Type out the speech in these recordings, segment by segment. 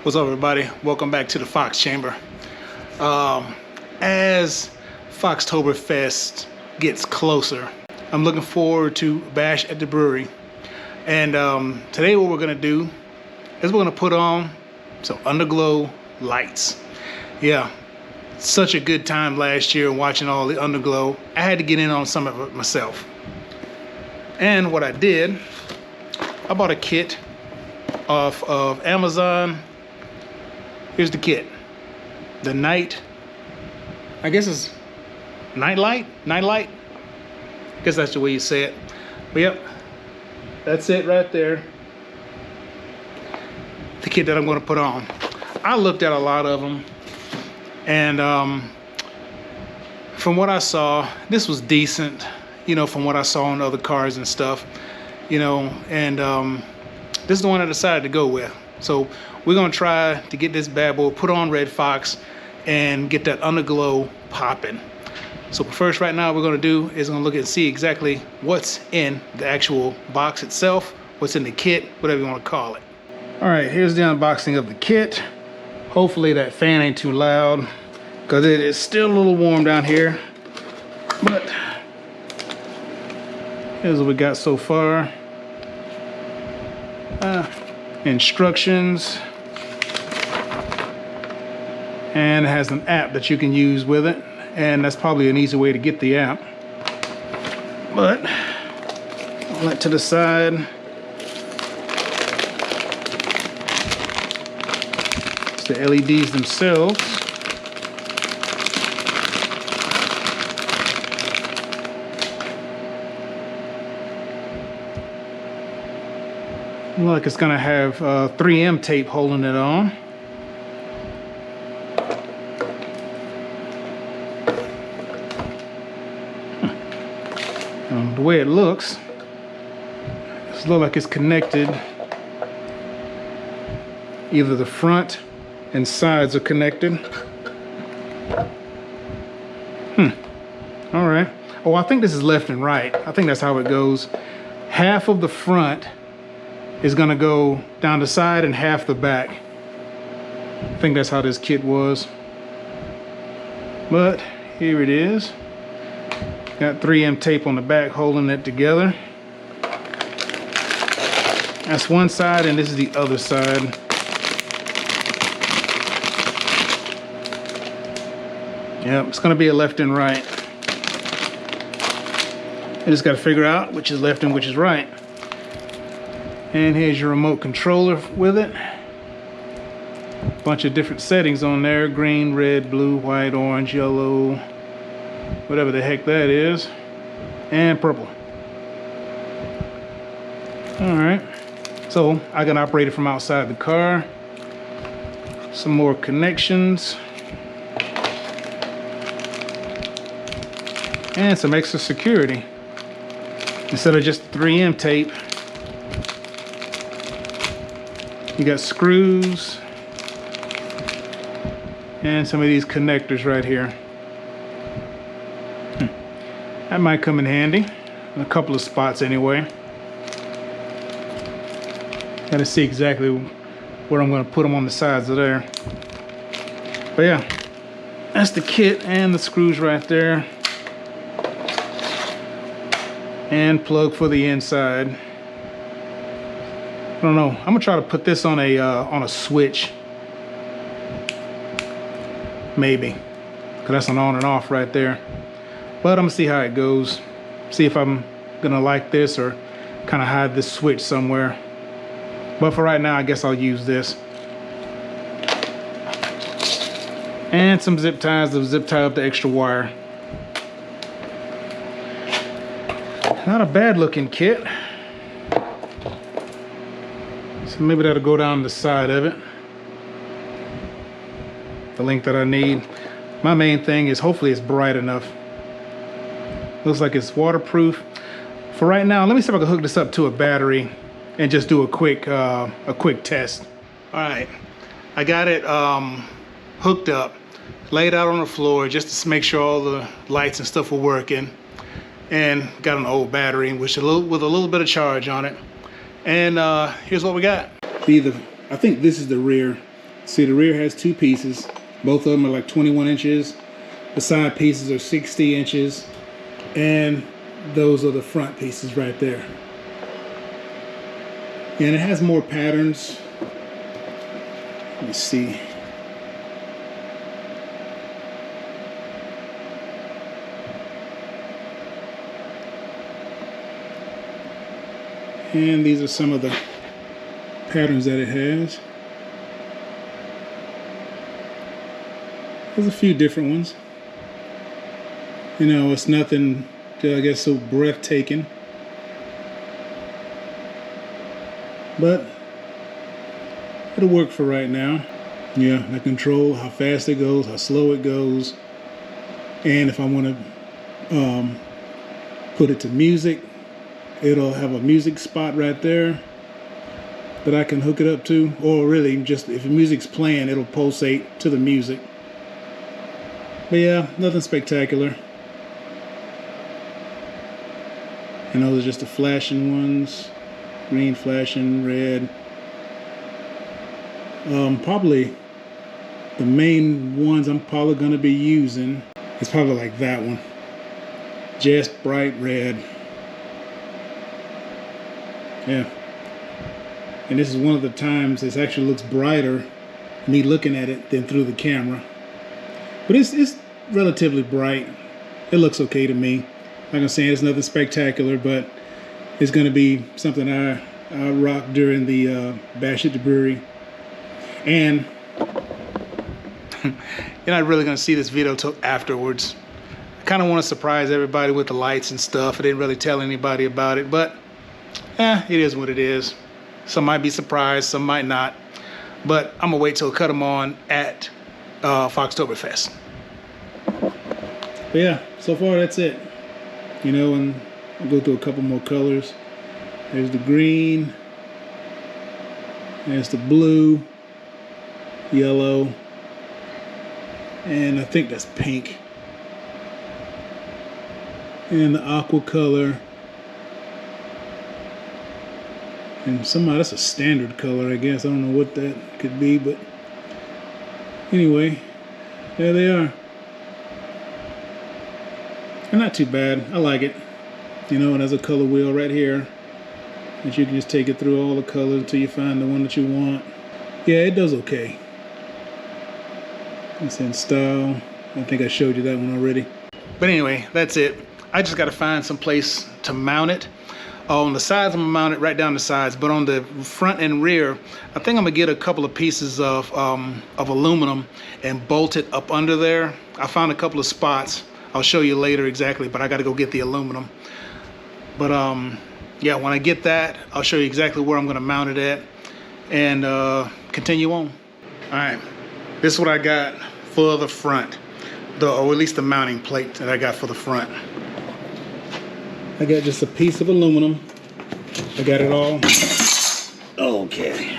What's up, everybody? Welcome back to the Fox Chamber. As Foxtoberfest gets closer, I'm looking forward to Bash at the Brewery. And today what we're gonna do is we're gonna put on some underglow lights. Yeah, such a good time last year watching all the underglow. I had to get in on some of it myself. And what I did, I bought a kit off of Amazon. Here's the kit. The night, I guess it's nightlight? Nightlight? I guess that's the way you say it. But yep, that's it right there. The kit that I'm gonna put on. I looked at a lot of them, and from what I saw, this was decent, you know, from what I saw on other cars and stuff, you know, and this is the one I decided to go with. So we're gonna try to get this bad boy put on RedFox and get that underglow popping. So first, right now, what we're gonna do is gonna look and see exactly what's in the actual box itself, what's in the kit, whatever you wanna call it. All right, here's the unboxing of the kit. Hopefully that fan ain't too loud, because it is still a little warm down here. But here's what we got so far. Instructions, and it has an app that you can use with it, and that's probably an easy way to get the app. But like to the side, it's the LEDs themselves. Look, it's gonna have 3M tape holding it on. The way it looks, it looks like it's connected. Either the front and sides are connected. All right. Oh, I think this is left and right. I think that's how it goes. Half of the front is gonna go down the side and half the back. I think that's how this kit was. But here it is. Got 3M tape on the back holding it together. That's one side, and this is the other side. Yep, it's gonna be a left and right. I just gotta figure out which is left and which is right. And here's your remote controller with it. Bunch of different settings on there: green, red, blue, white, orange, yellow, whatever the heck that is, and purple. All right, so I can operate it from outside the car. Some more connections. And some extra security. Instead of just 3M tape, you got screws and some of these connectors right here. That might come in handy in a couple of spots anyway. Got to see exactly where I'm going to put them on the sides of there. But yeah, that's the kit and the screws right there. And plug for the inside. I don't know. I'm gonna try to put this on a switch, maybe, because that's an on and off right there. But I'm gonna see how it goes. See if I'm gonna like this or kind of hide this switch somewhere. But for right now, I guess I'll use this. And some zip ties to zip tie up the extra wire. Not a bad looking kit. So maybe that'll go down the side of it. The length that I need. My main thing is hopefully it's bright enough. Looks like it's waterproof. For right now, let me see if I can hook this up to a battery and just do a quick test. All right, I got it hooked up, laid out on the floor just to make sure all the lights and stuff were working. And got an old battery with a little bit of charge on it. And here's what we got. I think this is the rear See, the rear has two pieces. Both of them are like 21 inches. The side pieces are 60 inches. And those are the front pieces right there. And it has more patterns. Let me see. And these are some of the patterns that it has. There's a few different ones. You know, it's nothing, I guess, so breathtaking. But it'll work for right now. Yeah, I control how fast it goes, how slow it goes. And if I want to put it to music, it'll have a music spot right there that I can hook it up to. Or really, just if the music's playing, it'll pulsate to the music. But yeah, nothing spectacular. And those are just the flashing ones. Green flashing, red. Probably the main ones I'm probably going to be using is probably like that one. Just bright red. Yeah. And this is one of the times this actually looks brighter, me looking at it, than through the camera. But it's relatively bright. It looks okay to me. Like I'm saying, it's nothing spectacular, but it's going to be something I rock during the bash at the brewery. And you're not really going to see this video till afterwards. I kind of want to surprise everybody with the lights and stuff. I didn't really tell anybody about it, but it is what it is. Some might be surprised, some might not. But I'm going to wait till I cut them on at Foxtoberfest. But yeah, so far that's it. You know, and I'll go through a couple more colors. There's the green. There's the blue. Yellow. And I think that's pink. And the aqua color. And somehow that's a standard color, I guess. I don't know what that could be, but anyway, there they are. They're not too bad. I like it. You know, and there's a color wheel right here that you can just take it through all the colors until you find the one that you want. Yeah, it does okay. It's in style. I think I showed you that one already. But anyway, that's it. I just got to find some place to mount it. On the sides, I'm gonna mount it right down the sides, but on the front and rear, I think I'm gonna get a couple of pieces of aluminum and bolt it up under there. I found a couple of spots. I'll show you later exactly, but I gotta go get the aluminum. But yeah, when I get that, I'll show you exactly where I'm gonna mount it at and continue on. All right, this is what I got for the front, or at least the mounting plate that I got for the front. I got just a piece of aluminum. I got it all. Okay.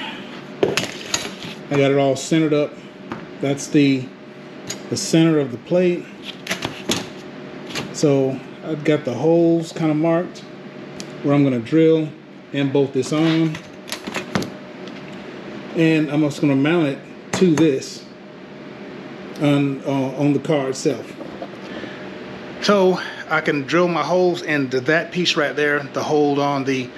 I got it all centered up. That's the center of the plate. So I've got the holes kind of marked where I'm going to drill and bolt this on. And I'm just going to mount it to this on the car itself. So I can drill my holes into that piece right there to hold on the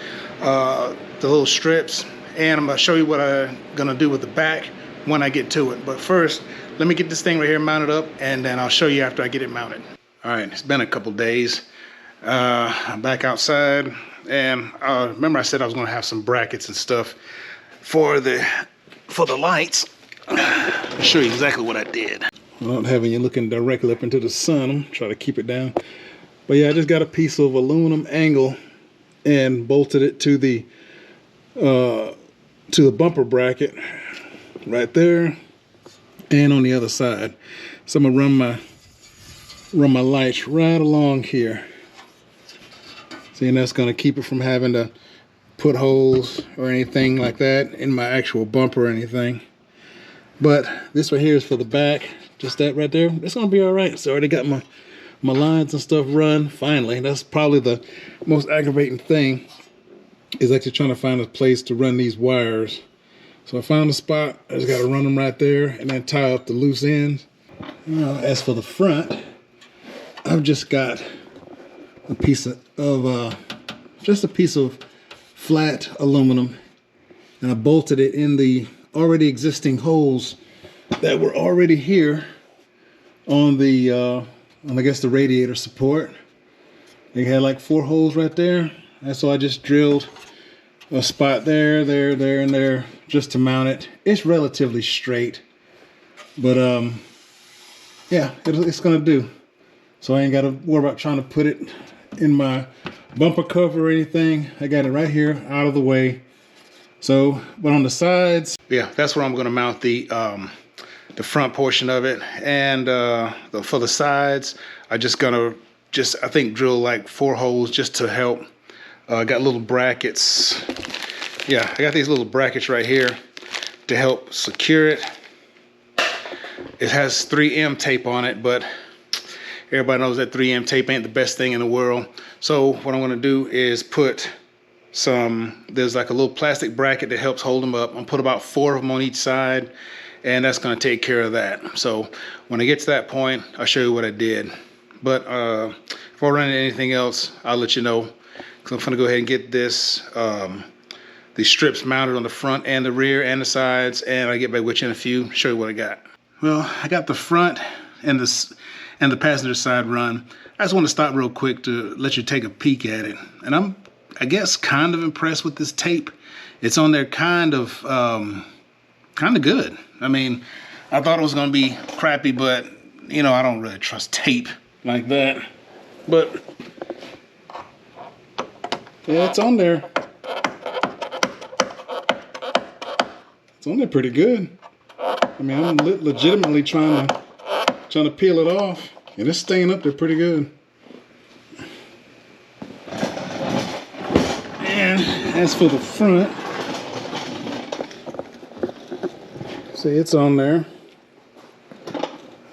little strips, and I'm gonna show you what I'm gonna do with the back when I get to it. But first, let me get this thing right here mounted up, and then I'll show you after I get it mounted. All right, it's been a couple days. I'm back outside, and remember I said I was gonna have some brackets and stuff for the lights. I'll show you exactly what I did. Without having you looking directly up into the sun, I'm trying to keep it down. But yeah, I just got a piece of aluminum angle and bolted it to the bumper bracket right there and on the other side. So I'm gonna run my lights right along here. See, and that's gonna keep it from having to put holes or anything like that in my actual bumper or anything. But this right here is for the back. Just that right there. It's gonna be all right. So I already got my lines and stuff run. Finally, that's probably the most aggravating thing, is actually trying to find a place to run these wires So I found a spot. I just got to run them right there and then tie up the loose ends. As for the front, I've just got a piece of just a piece of flat aluminum, and I bolted it in the already existing holes that were already here on the I guess the radiator support. They had like 4 holes right there, and so I just drilled a spot there, there, there, and there just to mount it. It's relatively straight, but yeah, it's gonna do. So I ain't gotta worry about trying to put it in my bumper cover or anything. I got it right here out of the way. So, but on the sides, yeah, that's where I'm gonna mount the front portion of it. And for the sides, I think drill like 4 holes just to help. I got little brackets. Yeah, I got these little brackets right here to help secure it. It has 3M tape on it, but everybody knows that 3M tape ain't the best thing in the world. So what I'm gonna do is put there's like a little plastic bracket that helps hold them up. I'm gonna put about 4 of them on each side, and that's gonna take care of that. So when I get to that point, I'll show you what I did. But if I run into anything else, I'll let you know. So I'm gonna go ahead and get this, these strips mounted on the front and the rear and the sides, and I'll get back with you in a few, show you what I got. Well, I got the front and the passenger side run. I just want to stop real quick to let you take a peek at it. And I'm, I guess, kind of impressed with this tape. It's on there kind of good. I mean, I thought it was gonna be crappy, but you know, I don't really trust tape like that. But yeah, it's on there. It's on there pretty good. I mean, I'm legitimately trying to peel it off, and it's staying up there pretty good. And as for the front, see, it's on there.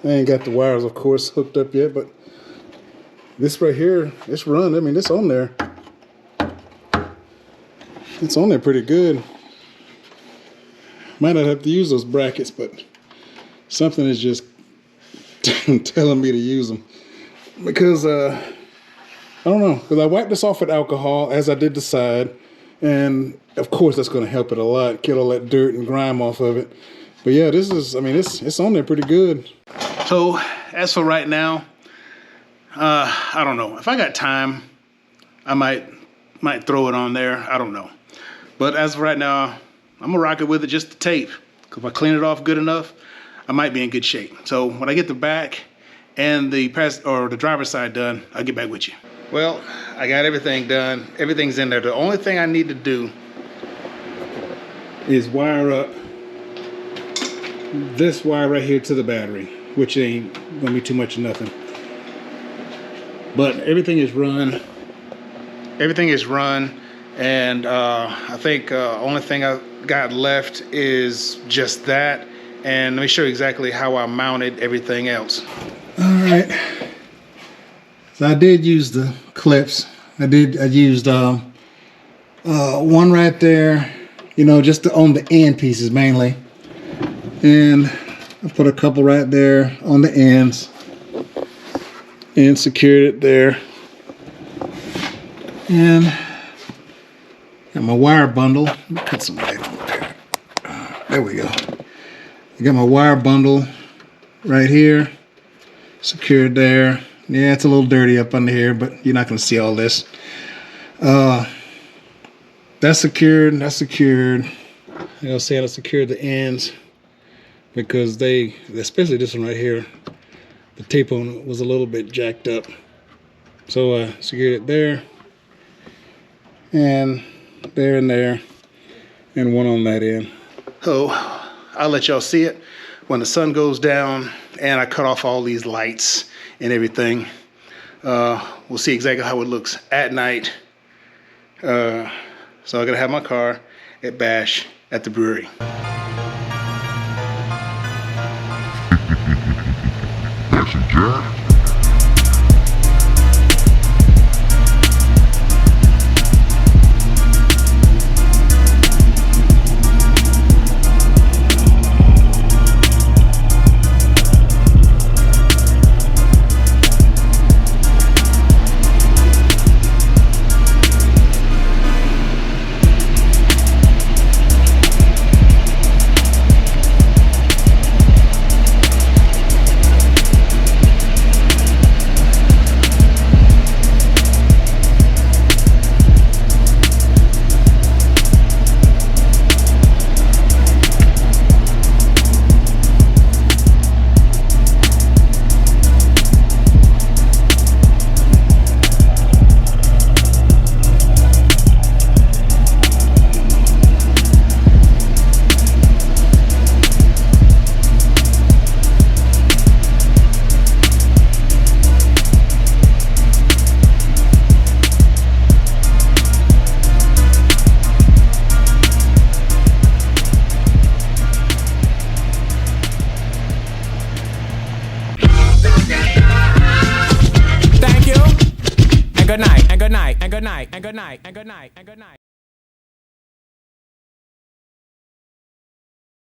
I ain't got the wires, of course, hooked up yet, but this right here, it's run. I mean, it's on there. It's on there pretty good. Might not have to use those brackets, but something is just telling me to use them. Because, I don't know, because I wiped this off with alcohol as I did the side. And, of course, that's going to help it a lot, get all that dirt and grime off of it. But, yeah, this is, I mean, it's on there pretty good. So, as for right now, I don't know. If I got time, I might throw it on there. I don't know. But as of right now, I'm gonna rock it with it just the tape. If I clean it off good enough, I might be in good shape. So when I get the back and the driver's side done, I'll get back with you. Well, I got everything done. Everything's in there. The only thing I need to do is wire up this wire right here to the battery, which ain't gonna be too much of nothing. But everything is run. Everything is run. And I think only thing I got left is just that. And let me show you exactly how I mounted everything else. All right. So I did use the clips. I used one right there, you know, just on the end pieces mainly. And I put a couple right there on the ends and secured it there. And got my wire bundle. Let me put some light on there. There we go. I got my wire bundle right here, secured there. Yeah, it's a little dirty up under here, but you're not going to see all this. That's secured. That's secured. I'll say I secured the ends because they, especially this one right here, the tape on it was a little bit jacked up. So I secured it there, and there and there, and one on that end. So I'll let y'all see it when the sun goes down and I cut off all these lights and everything. We'll see exactly how it looks at night. So I'm gonna have my car at Bash at the brewery. That's a Jack. good night, and good night, and good night, and good night, and good night, and good night.